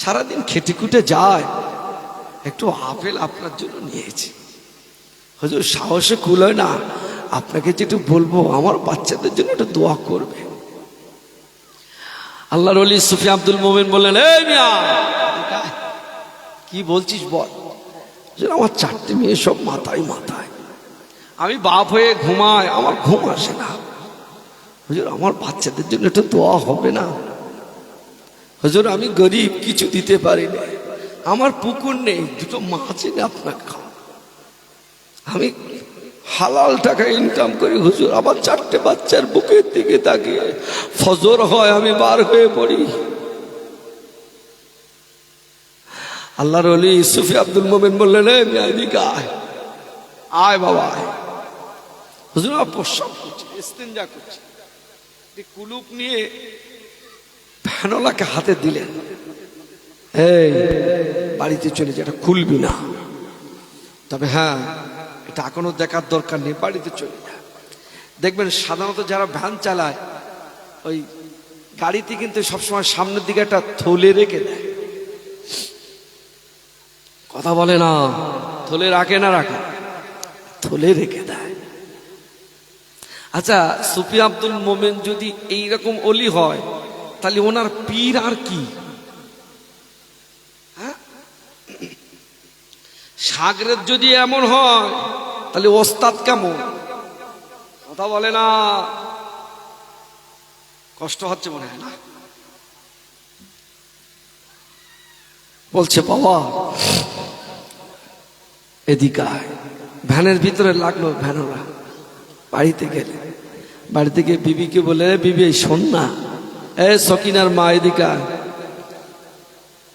সারাদিন খেটে খুটে যায়, একটু আপেল আপনার জন্য নিয়েছি। হুজুর সাহসে কুলায় না, আপনাকে যেটু বলবো আমার বাচ্চাদের জন্য একটু দোয়া করবে। আল্লাহর ওলি সুফি আব্দুল মোমেন বললেন, এই মিয়া কি বলছিস বল। আমার 4টে মেয়ে সব মাথায় মাথায়, আমি বাপ হয়ে ঘুমাই, আমার ঘুম আসে না। হুজুর আমার বাচ্চাদের জন্য একটু দোয়া হবে না? হুজুর আমি গরিব, কিছু দিতে পারি না, আমার পুকুর নেই, 2টো মাছ এনে আপনাকে খাও, আমি হালাল টাকা ইনকাম করি। হুজুর আমার 4টে বাচ্চার বুকের দিকে তাকিয়ে ফজর হয় আমি বার হয়ে পড়ি। আল্লাহর ওলি সুফি আব্দুল মোমেন বললেন, এদিকে আয়, আয় বাবা আয়। হুজুর আমার প্রস্রাব করছে, ইস্তেঞ্জা করছে, কুলুপ নিয়ে ফ্যানওয়ালাকে হাতে দিলেন, এই বাড়িতে চলে যা, এটা খুলবি না, তবে হ্যাঁ এটা এখনো দেখার দরকার নেই, বাড়িতে চলে যা। দেখবেন সাধারণত যারা ভ্যান চালায় ওই গাড়িতে কিন্তু সবসময় সামনের দিকে একটা থলে রেখে দেয়। কথা বলে না, থলে রাখে না, রাখে, থলে রেখে দেয়। আচ্ছা সুফি আব্দুল মোমেন যদি এইরকম অলি হয়, তাহলে ওনার পীর আর কি? সাগরের যদি এমন হয় তাহলে ওস্তাদ কেমন? কথা বলে না, কষ্ট হচ্ছে মনে হয় না? বলছে বাবা এদিকে আয়। ভ্যানের ভিতরে লাগলো ভ্যানরা, বাড়িতে গেলে, বাড়িতে গিয়ে বিবিকে বলে, বিবি শোন না, এ সকিনার মা এদিকে আয়।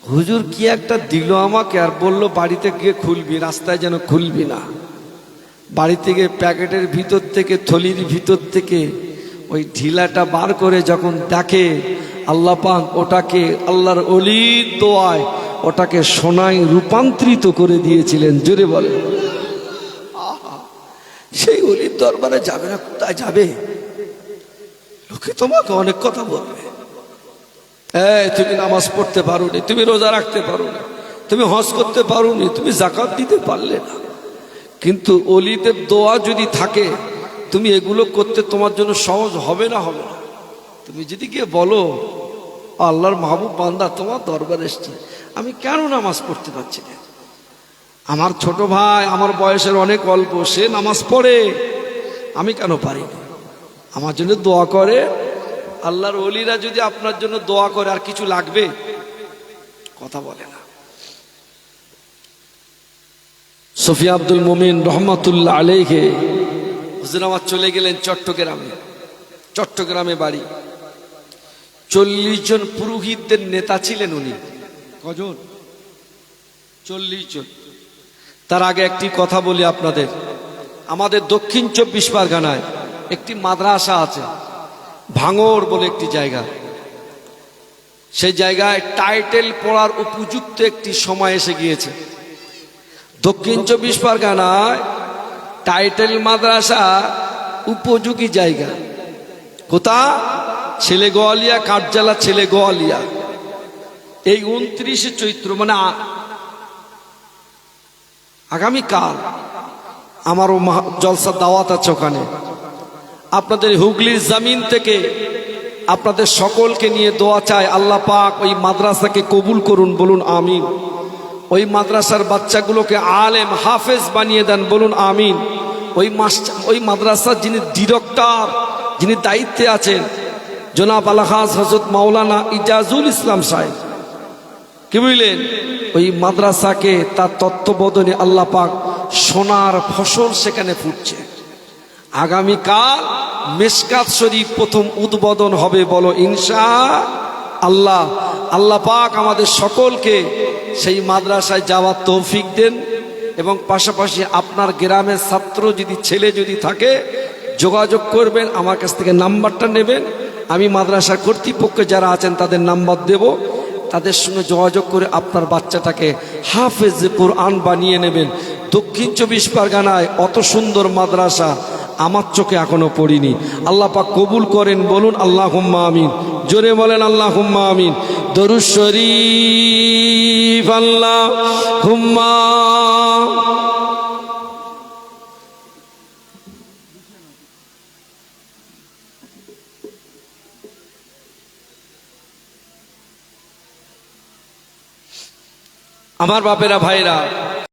হুজুর কি একটা দিল আমাকে, আর বললো বাড়িতে গিয়ে খুলবি, রাস্তায় যেন খুলবি না। বাড়ি থেকে প্যাকেটের ভিতর থেকে, থলির ভিতর থেকে ওই ঢিলাটা বার করে যখন দেখে আল্লাহ পাক ওটাকে আল্লাহর ওলির দোয়ায় ওটাকে সোনায় রূপান্তরিত করে দিয়েছিলেন। জোরে বলে, সেই ওলির দরবারে যাবে না, কোথায় যাবে? লোকে তোমাকে অনেক কথা বলবে, তুমি নামাজ পড়তে পারো নি, তুমি রোজা রাখতে পারো না, তুমি হজ করতে পারো নি, তুমি যাকাত দিতে পারলে না। কিন্তু ওলিদের দোয়া যদি থাকে, তুমি এগুলো করতে তোমার জন্য সহজ হবে না, হবে না। তুমি যদি গিয়ে বলো, আল্লাহর মাহবুব বান্দা তোমার দরবারে এসছে, আমি কেন নামাজ পড়তে পারছি না? আমার ছোট ভাই আমার বয়সের অনেক অল্প, সে নামাজ পড়ে, আমি কেন পারি না? আমার জন্য দোয়া করে। আল্লাহর ওলিরা যদি আপনার জন্য দোয়া করে, আর কিছু লাগবে? কথা বলে না। সফিয়া আব্দুল মুমিন রহমাতুল্লাহ আলাইহি হুজুর আমার চলে গেলেন চট্টগ্রামে। চট্টগ্রামে বাড়ি। 40 জন পুরোহিতদের নেতা ছিলেন উনি। কজন? 40 জন। তার আগে একটি কথা বলি আপনাদের, আমাদের দক্ষিণ 24 পরগনায় একটি মাদ্রাসা আছে, ভাঙর বলে একটি জায়গা। সেই জায়গায় টাইটেল পড়ার উপযুক্ত একটি সময় এসে গিয়েছে। দক্ষিণ 24 পরগনায় টাইটেল মাদ্রাসা উপযোগী জায়গা কোথা? ছেলে গোয়ালিয়া, কাঠজালা ছেলে গোয়ালিয়া। এই 29 চৈত্র মানে আগামীকাল আমারও জলসা দাওয়াত আছে ওখানে। আপনাদের হুগলির জমিন থেকে আপনাদের সকলকে নিয়ে দোয়া চাই, আল্লাহ পাক ওই মাদ্রাসাকে কবুল করুন, বলুন আমিন। ওই মাদ্রাসার বাচ্চাগুলোকে আলেম হাফেজ বানিয়ে দেন, বলুন আমিন। ওই মাদ্রাসার যিনি ডিরেক্টর, যিনি দায়িত্বে আছেন, জনাব আলহাজ হযরত মাওলানা ইজাজুল ইসলাম সাহেব, কি বুঝলেন? ওই মাদ্রাসাকে তার তত্ত্বাবধানে আল্লাহ পাক সোনার ফসল সেখানে ফুটছে। আগামীকাল মিশকাত শরীফ প্রথম উদ্বোধন হবে, বলো ইনশাআল্লাহ। আল্লাহ পাক আমাদের সকলকে সেই মাদ্রাসায় যাওয়ার তৌফিক দেন। এবং পাশাপাশি আপনার গ্রামের ছাত্র যদি ছেলে যদি থাকে, যোগাযোগ করবেন, আমার কাছ থেকে নাম্বারটা নেবেন। আমি মাদ্রাসা কর্তৃপক্ষ যারা আছেন তাদের নাম্বার দেব, তাদের সঙ্গে যোগাযোগ করে আপনার বাচ্চাটাকে হাফেজ কোরআন বানিয়ে নেবেন। দক্ষিণ 24 পরগনায় অত সুন্দর মাদ্রাসা আমার চোখে এখনো পড়িনি। আল্লাহ পাক কবুল করেন, বলুন আল্লাহুম্মা আমিন। জোরে বলেন আল্লাহুম্মা আমিন। দরুদ শরীফ আল্লাহুম্মা। আমার বাপেরা, ভাইরা,